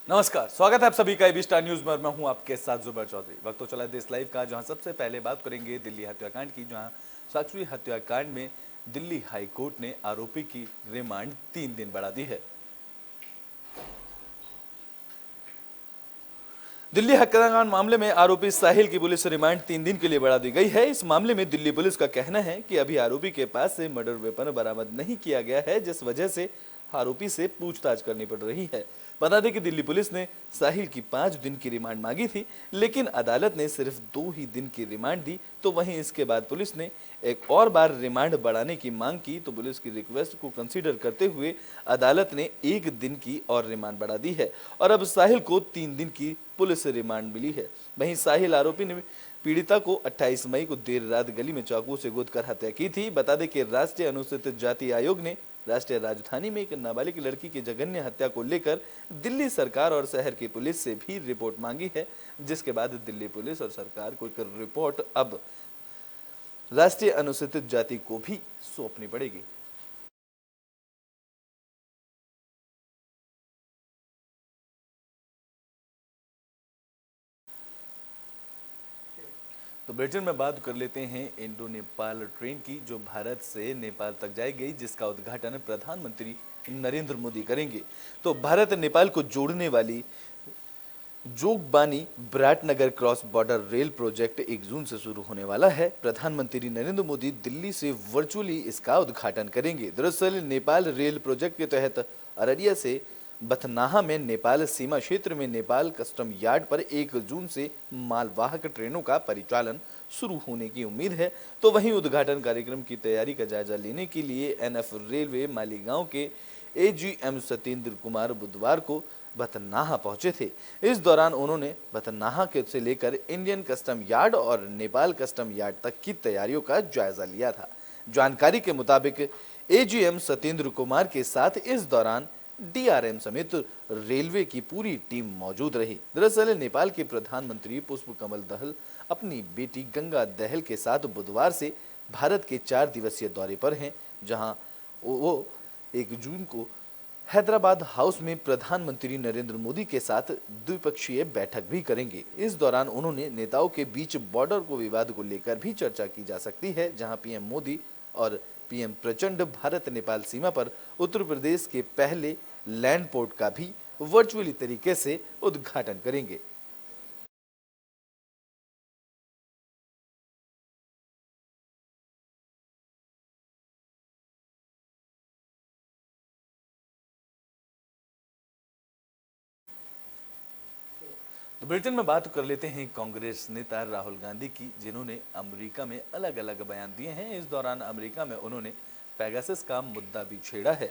नमस्कार, स्वागत है आप सभी का एबी स्टार न्यूज में। मैं हूं आपके साथ जुबैर चौधरी। वक्त तो चला देश लाइव का, जहां सबसे पहले बात करेंगे दिल्ली हत्याकांड की। जहां साक्षी हत्याकांड में दिल्ली हाई कोर्ट ने आरोपी की रिमांड 3 दिन बढ़ा दी है। दिल्ली हत्याकांड मामले में आरोपी साहिल की पुलिस रिमांड 3 दिन के लिए बढ़ा दी गई है। इस मामले में दिल्ली पुलिस का कहना है कि अभी आरोपी के पास से मर्डर वेपन बरामद नहीं किया गया है, जिस वजह से आरोपी से पूछताछ करनी पड़ रही है। बता दें कि दिल्ली पुलिस ने साहिल की 5 दिन की रिमांड मांगी थी, लेकिन अदालत ने सिर्फ 2 ही दिन की रिमांड दी। तो वहीं इसके बाद पुलिस ने एक और बार रिमांड बढ़ाने की मांग की, तो पुलिस की रिक्वेस्ट को कंसीडर करते हुए अदालत ने 1 दिन की और रिमांड बढ़ा दी है और अब साहिल को 3 दिन की पुलिस रिमांड मिली है। वहीं साहिल आरोपी ने पीड़िता को 28 मई को देर रात गली में चाकू से गोदकर हत्या की थी। बता दें कि राष्ट्रीय अनुसूचित जाति आयोग ने राष्ट्रीय राजधानी में एक नाबालिग लड़की की जघन्य हत्या को लेकर दिल्ली सरकार और शहर की पुलिस से भी रिपोर्ट मांगी है, जिसके बाद दिल्ली पुलिस और सरकार को एक रिपोर्ट अब राष्ट्रीय अनुसूचित जाति को भी सौंपनी पड़ेगी। तो ब्रिटेन में बात कर लेते हैं इंडो नेपाल ट्रेन की, जो भारत से नेपाल तक जाएगी, जिसका उद्घाटन प्रधानमंत्री नरेंद्र मोदी करेंगे। तो भारत नेपाल को जोड़ने वाली Jogbani Viratnagar cross border rail project 1 जून से शुरू होने वाला है। प्रधानमंत्री नरेंद्र मोदी दिल्ली से वर्चुअली इसका उद्घाटन करेंगे। दरअसल नेपाल रेल प्रोजेक्ट के तहत अररिया से बथनाहा में नेपाल सीमा क्षेत्र में नेपाल कस्टम यार्ड पर 1 जून से मालवाहक ट्रेनों का परिचालन शुरू होने की उम्मीद है। तो वहीं उद्घाटन कार्यक्रम की तैयारी का जायजा लेने के लिए एनएफ रेलवे मालीगांव के एजीएम सत्येंद्र कुमार बुधवार को बथनाहा पहुंचे थे। इस दौरान उन्होंने बथनाहा के से लेकर इंडियन कस्टम यार्ड और नेपाल कस्टम यार्ड तक की तैयारियों का जायजा लिया था। जानकारी के मुताबिक एजीएम सत्येंद्र कुमार के साथ इस दौरान डीआरएम समेत रेलवे की पूरी टीम मौजूद रही। दरअसल नेपाल के प्रधानमंत्री पुष्प कमल दहल अपनी बेटी गंगा दहल के साथ बुधवार से भारत के 4 दिवसीय दौरे पर हैं, जहां वो 1 जून को हैदराबाद हाउस में प्रधानमंत्री नरेंद्र मोदी के साथ द्विपक्षीय बैठक भी करेंगे। इस दौरान उन्होंने नेताओं के बीच बॉर्डर को विवाद को लेकर भी चर्चा की जा सकती है, जहां पीएम मोदी और पीएम प्रचंड भारत नेपाल सीमा पर उत्तर प्रदेश के पहले लैंड पोर्ट का भी वर्चुअली तरीके से उद्घाटन करेंगे। तो ब्रिटेन में बात कर लेते हैं कांग्रेस नेता राहुल गांधी की, जिन्होंने अमेरिका में अलग अलग बयान दिए हैं। इस दौरान अमेरिका में उन्होंने पेगासस का मुद्दा भी छेड़ा है।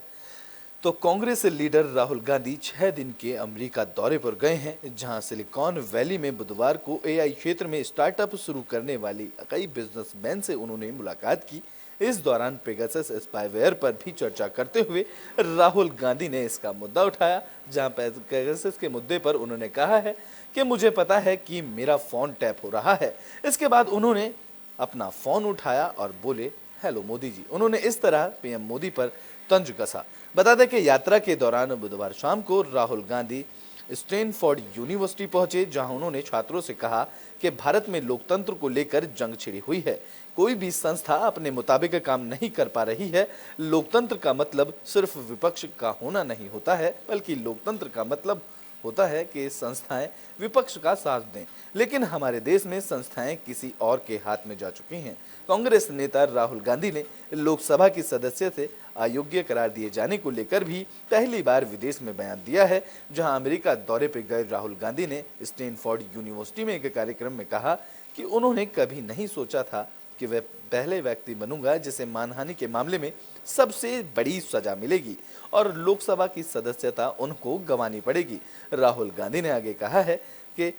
तो कांग्रेस लीडर राहुल गांधी 6 दिन के अमेरिका दौरे पर गए हैं, जहां सिलिकॉन वैली में बुधवार को एआई क्षेत्र में स्टार्टअप शुरू करने वाली कई बिजनेसमैन से उन्होंने मुलाकात की। इस दौरान पेगासस स्पाईवेयर पर भी चर्चा करते हुए राहुल गांधी ने इसका मुद्दा उठाया, जहां पेगासस के मुद्दे पर उन्होंने कहा है कि मुझे पता है कि मेरा फोन टैप हो रहा है। इसके बाद उन्होंने अपना फोन उठाया और बोले, हेलो मोदी जी। उन्होंने इस तरह पीएम मोदी पर तंज कसा। बता दें कि यात्रा के दौरान बुधवार शाम को राहुल गांधी स्टैनफोर्ड यूनिवर्सिटी पहुंचे, जहां उन्होंने छात्रों से कहा कि भारत में लोकतंत्र को लेकर जंग छिड़ी हुई है। कोई भी संस्था अपने मुताबिक काम नहीं कर पा रही है। लोकतंत्र का मतलब सिर्फ विपक्ष का होना नहीं होता है, बल्कि लोकतंत्र का मतलब होता है कि संस्थाएं विपक्ष का साथ दें, लेकिन हमारे देश में संस्थाएं किसी और के हाथ में जा चुकी हैं। कांग्रेस नेता राहुल गांधी ने लोकसभा की सदस्य से अयोग्य करार दिए जाने को लेकर भी पहली बार विदेश में बयान दिया है, जहां अमेरिका दौरे पर गए राहुल गांधी ने स्टैनफोर्ड यूनिवर्सिटी में एक कार्यक्रम में कहा कि उन्होंने कभी नहीं सोचा था कि वह पहले व्यक्ति बनूंगा जिसे मानहानि के मामले में सबसे बड़ी सजा मिलेगी और लोकसभा की सदस्यता उनको गंवानी पड़ेगी। राहुल गांधी ने आगे कहा है कि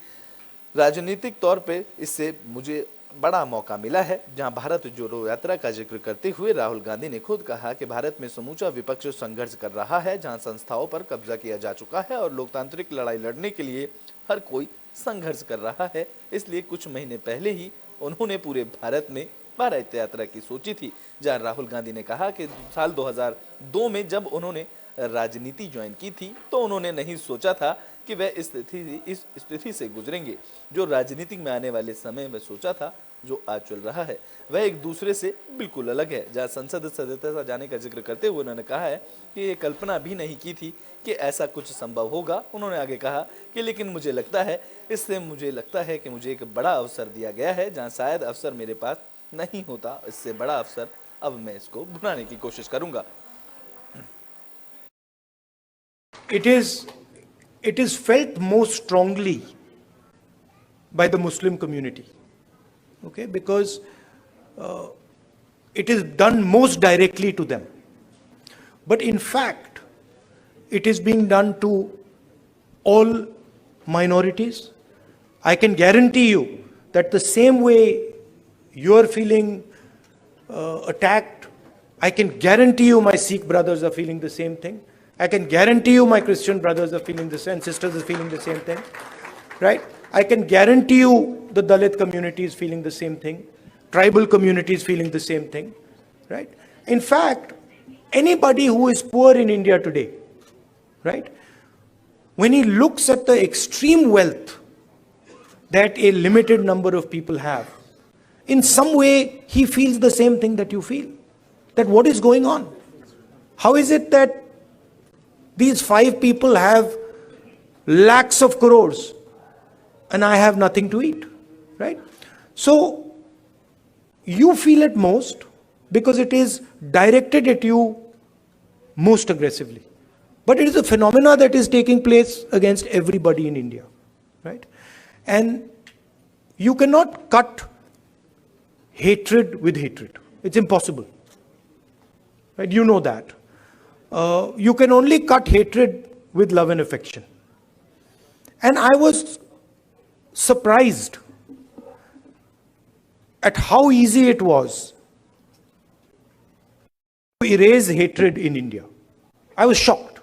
राजनीतिक तौर पे इससे मुझे बड़ा मौका मिला है। जहां भारत जोड़ो यात्रा का जिक्र करते हुए राहुल गांधी ने खुद कहा कि भारत में समूचा विपक्ष संघर्ष कर रहा है, जहां संस्थाओं पर कब्जा किया जा चुका है और लोकतांत्रिक लड़ाई लड़ने के लिए हर कोई संघर्ष कर रहा है। इसलिए कुछ महीने पहले ही उन्होंने पूरे भारत में भारत यात्रा की सोची थी, जहां राहुल गांधी ने कहा कि साल 2002 में जब उन्होंने राजनीति ज्वाइन की थी तो उन्होंने नहीं सोचा था कि वह इस स्थिति से गुजरेंगे जो राजनीति में आने वाले समय में सोचा था, जो आज चल रहा है वह एक दूसरे से बिल्कुल अलग है। जहां संसद सदस्यता जाने का जिक्र करते हुए उन्होंने कहा है कि ये कल्पना भी नहीं की थी कि ऐसा कुछ संभव होगा। उन्होंने आगे कहा कि लेकिन मुझे लगता है कि मुझे एक बड़ा अवसर दिया गया है, जहां शायद अवसर मेरे पास नहीं होता। इससे बड़ा अवसर अब मैं इसको भुनाने की कोशिश करूंगा। It is felt most strongly by the Muslim community, okay, because it is done most directly to them. But in fact, it is being done to all minorities. I can guarantee you that the same way you are feeling attacked, I can guarantee you my Sikh brothers are feeling the same thing. I can guarantee you my Christian brothers are feeling the same, sisters are feeling the same thing, right? I can guarantee you the Dalit community is feeling the same thing, tribal community is feeling the same thing, right? In fact, anybody who is poor in India today, right, when he looks at the extreme wealth that a limited number of people have, in some way he feels the same thing that you feel, that what is going on? How is it that these 5 people have lakhs of crores and I have nothing to eat, right? So you feel it most because it is directed at you most aggressively. But it is a phenomena that is taking place against everybody in India, right? And you cannot cut hatred with hatred. It's impossible, right? You know that. You can only cut hatred with love and affection. And I was surprised at how easy it was to erase hatred in India. I was shocked.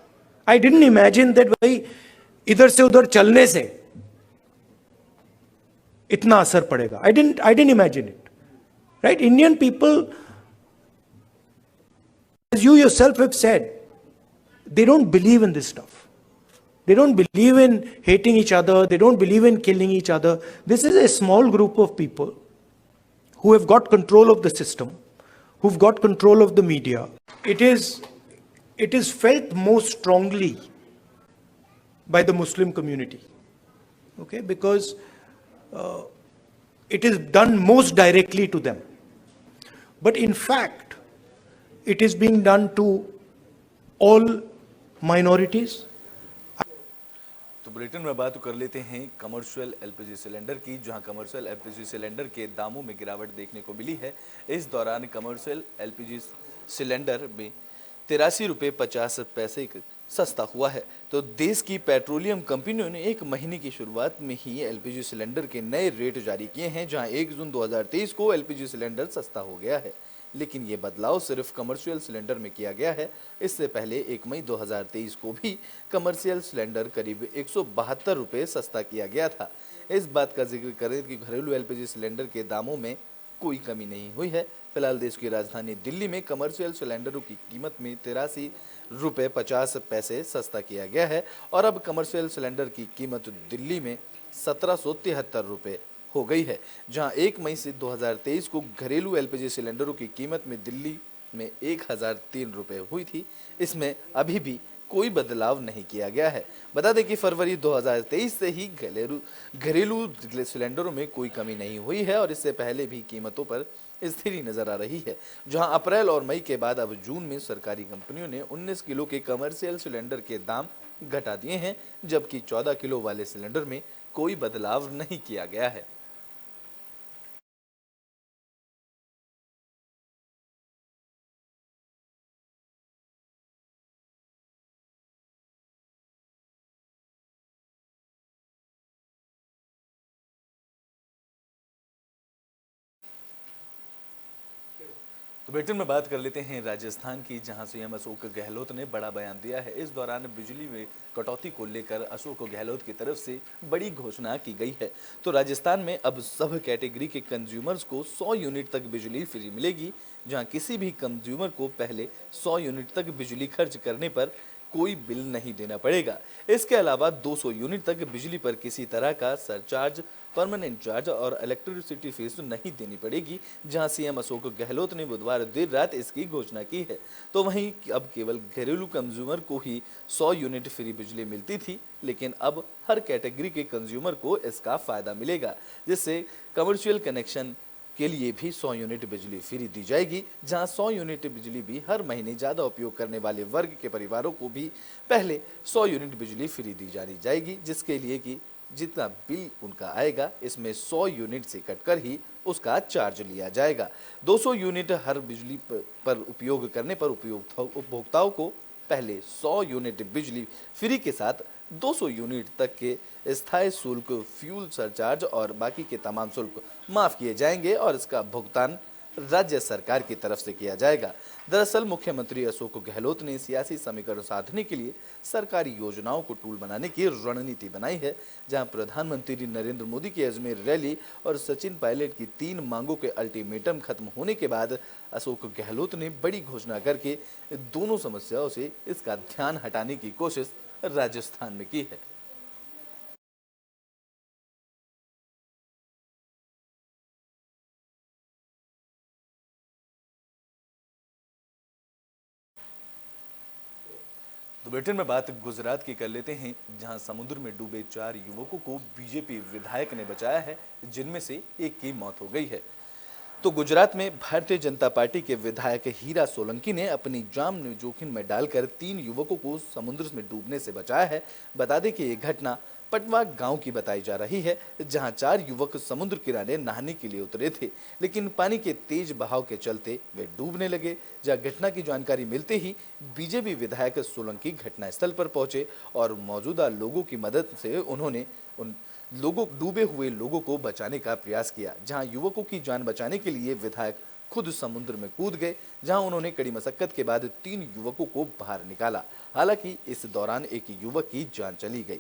I didn't imagine that भाई इधर से उधर चलने से इतना असर पड़ेगा. I didn't imagine it. Right? Indian people, as you yourself have said, they don't believe in this stuff. They don't believe in hating each other. They don't believe in killing each other. This is a small group of people who have got control of the system, who've got control of the media. It is felt most strongly by the Muslim community, okay, because it is done most directly to them. But in fact, it is being done to all minorities. तो bulletin में बात कर लेते हैं commercial LPG cylinder की, जहां commercial LPG cylinder के दामों में गिरावट देखने को मिली है। इस दौरान कमर्शियल एलपीजी सिलेंडर में 83 रुपये 50 पैसे सस्ता हुआ है। तो देश की पेट्रोलियम कंपनियों ने एक महीने की शुरुआत में ही एलपीजी सिलेंडर के नए रेट जारी किए हैं, जहां 1 जून 2023 को एलपीजी सिलेंडर सस्ता हो गया है। लेकिन ये बदलाव सिर्फ कमर्शियल सिलेंडर में किया गया है। इससे पहले 1 मई 2023 को भी कमर्शियल सिलेंडर करीब 172 रुपये सस्ता किया गया था। इस बात का जिक्र करें कि घरेलू एलपीजी सिलेंडर के दामों में कोई कमी नहीं हुई है। फिलहाल देश की राजधानी दिल्ली में कमर्शियल सिलेंडरों की कीमत में 83 रुपये 50 पैसे सस्ता किया गया है और अब कमर्शियल सिलेंडर की कीमत दिल्ली में 1773 रुपये हो गई है, जहां 1 मई से 2023 को घरेलू एलपीजी सिलेंडरों की कीमत में दिल्ली में 1003 रुपये हुई थी। इसमें अभी भी कोई बदलाव नहीं किया गया है। बता दें कि फरवरी 2023 से ही घरेलू सिलेंडरों में कोई कमी नहीं हुई है और इससे पहले भी कीमतों पर स्थिर नजर आ रही है, जहां अप्रैल और मई के बाद अब जून में सरकारी कंपनियों ने 19 किलो के कमर्शियल सिलेंडर के दाम घटा दिए हैं, जबकि 14 किलो वाले सिलेंडर में कोई बदलाव नहीं किया गया है। तो बुलेटिन में बात कर लेते हैं राजस्थान की, जहां सीएम अशोक गहलोत ने बड़ा बयान दिया है। इस दौरान बिजली में कटौती को लेकर अशोक गहलोत की तरफ से बड़ी घोषणा की गई है। तो राजस्थान में अब सब कैटेगरी के कंज्यूमर्स को 100 यूनिट तक बिजली फ्री मिलेगी, जहां किसी भी कंज्यूमर को पहले 100 यूनिट तक बिजली खर्च करने पर कोई बिल नहीं देना पड़ेगा। इसके अलावा 200 यूनिट तक बिजली पर किसी तरह का सरचार्ज, परमानेंट चार्ज और इलेक्ट्रिसिटी फीस नहीं देनी पड़ेगी। जहां सीएम अशोक गहलोत ने बुधवार देर रात इसकी घोषणा की है, तो वहीं अब केवल घरेलू कंज्यूमर को ही 100 यूनिट फ्री बिजली मिलती थी, लेकिन अब हर कैटेगरी के कंज्यूमर को इसका फायदा मिलेगा, जिससे कमर्शियल कनेक्शन के लिए भी 100 यूनिट बिजली फ्री दी जाएगी। जहां 100 यूनिट बिजली भी हर महीने ज़्यादा उपयोग करने वाले वर्ग के परिवारों को भी पहले 100 यूनिट बिजली फ्री दी जाएगी, जिसके लिए कि जितना बिल उनका आएगा इसमें 100 यूनिट से कटकर ही उसका चार्ज लिया जाएगा। 200 यूनिट हर बिजली पर उपयोग करने पर उपभोक्ताओं को पहले 100 यूनिट बिजली फ्री के साथ 200 यूनिट तक के स्थायी शुल्क, फ्यूल सरचार्ज और बाकी के तमाम शुल्क माफ किए जाएंगे और इसका भुगतान राज्य सरकार की तरफ से किया जाएगा। दरअसल मुख्यमंत्री अशोक गहलोत ने सियासी समीकरण साधने के लिए सरकारी योजनाओं को टूल बनाने की रणनीति बनाई है। जहां प्रधानमंत्री नरेंद्र मोदी की अजमेर रैली और सचिन पायलट की 3 मांगों के अल्टीमेटम खत्म होने के बाद अशोक गहलोत ने बड़ी घोषणा करके दोनों समस्याओं से इसका ध्यान हटाने की कोशिश राजस्थान में की है। तो बुलेटिन में बात गुजरात की कर लेते हैं, जहां समुद्र में डूबे 4 युवकों को बीजेपी विधायक ने बचाया है, जिनमें से एक की मौत हो गई है। तो गुजरात में भारतीय जनता पार्टी के विधायक हीरा सोलंकी ने अपनी जान जोखिम में डालकर 3 युवकों को समुद्र में डूबने से बचाया है। बता दें कि ये घटना पटवा गांव की बताई जा रही है, जहां 4 युवक समुद्र किनारे नहाने के लिए उतरे थे, लेकिन पानी के तेज बहाव के चलते वे डूबने लगे। जहां घटना की जानकारी मिलते ही बीजेपी विधायक सोलंकी घटनास्थल पर पहुंचे और मौजूदा लोगों की मदद से उन्होंने उन डूबे हुए लोगों को बचाने का प्रयास किया। जहां युवकों की जान बचाने के लिए विधायक खुद समुद्र में कूद गए, जहां उन्होंने कड़ी मशक्कत के बाद 3 युवकों को बाहर निकाला। हालांकि इस दौरान एक युवक की जान चली गई।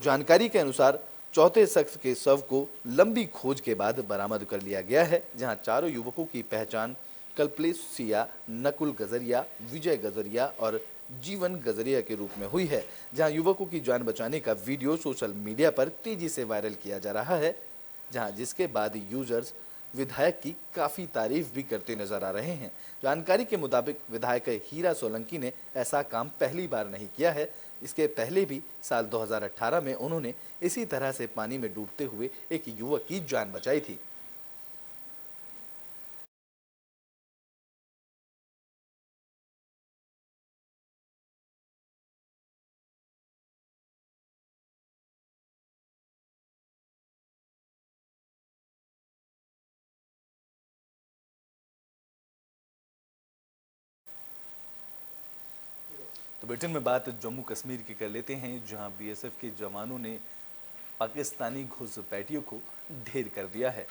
जानकारी के अनुसार चौथे शख्स के शव को लंबी खोज के बाद बरामद कर लिया गया है। जहां चारों युवकों की पहचान कल्पलेश सिया, नकुल गजरिया, विजय गजरिया और जीवन गजरिया के रूप में हुई है। जहां युवकों की जान बचाने का वीडियो सोशल मीडिया पर तेजी से वायरल किया जा रहा है, जहां जिसके बाद यूजर्स विधायक की काफी तारीफ भी करते नजर आ रहे हैं। जानकारी के मुताबिक विधायक हीरा सोलंकी ने ऐसा काम पहली बार नहीं किया है। इसके पहले भी साल 2018 में उन्होंने इसी तरह से पानी में डूबते हुए एक युवक की जान बचाई थी। तो बुलेटिन में बात जम्मू कश्मीर की कर लेते हैं, जहां बीएसएफ के जवानों ने पाकिस्तानी घुसपैठियों को ढेर कर दिया है।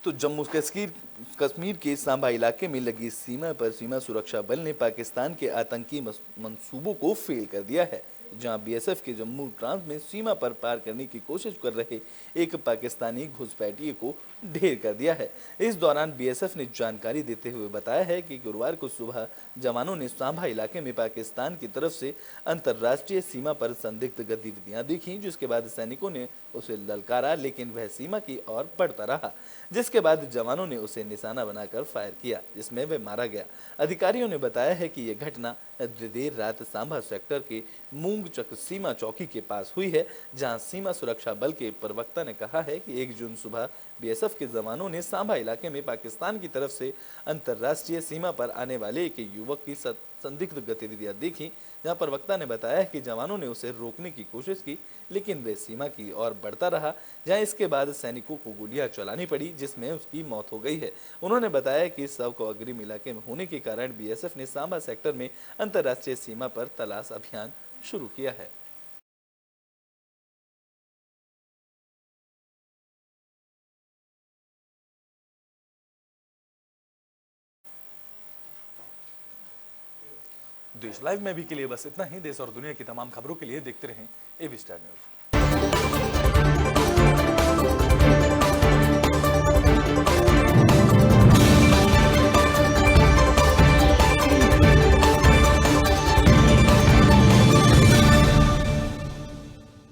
तो जम्मू कश्मीर के सांबा इलाके में लगी सीमा पर सीमा सुरक्षा बल ने पाकिस्तान के आतंकी मंसूबों को फेल कर दिया है। जहां बीएसएफ के जम्मू ट्रांस में सीमा पर पार करने की कोशिश कर रहे एक पाकिस्तानी घुसपैठिए को ढेर कर दिया है। इस दौरान बीएसएफ ने जानकारी देते हुए बताया है कि गुरुवार को सुबह जवानों ने सांभा इलाके में पाकिस्तान की तरफ से अंतर्राष्ट्रीय सीमा पर संदिग्ध गतिविधियां देखी, जिसके बाद सैनिकों ने उसे ललकारा, लेकिन वह सीमा की ओर बढ़ता रहा, जिसके बाद जवानों ने उसे निशाना बनाकर फायर किया, जिसमें वह मारा गया। अधिकारियों ने बताया है कि यह घटना देर रात सांभा सेक्टर के मूंगचक सीमा चौकी के पास हुई है, जहां सीमा सुरक्षा बल के प्रवक्ता ने कहा है कि 1 जून सुबह बीएसएफ के जवानों ने सांभा इलाके में पाकिस्तान की तरफ से अंतर्राष्ट्रीय सीमा पर आने वाले एक युवक की संदिग्ध गतिविधियां देखी। जहां प्रवक्ता ने बताया कि जवानों ने उसे रोकने की कोशिश की, लेकिन वे सीमा की ओर बढ़ता रहा, जहां इसके बाद सैनिकों को गोलियां चलानी पड़ी, जिसमें उसकी मौत हो गई है। उन्होंने बताया कि शव को अग्रिम इलाके में होने के कारण बीएसएफ ने सांबा सेक्टर में अंतर्राष्ट्रीय सीमा पर तलाश अभियान शुरू किया है। देश लाइव में भी के लिए बस इतना ही। देश और दुनिया की तमाम खबरों के लिए देखते रहें एबी स्टार न्यूज।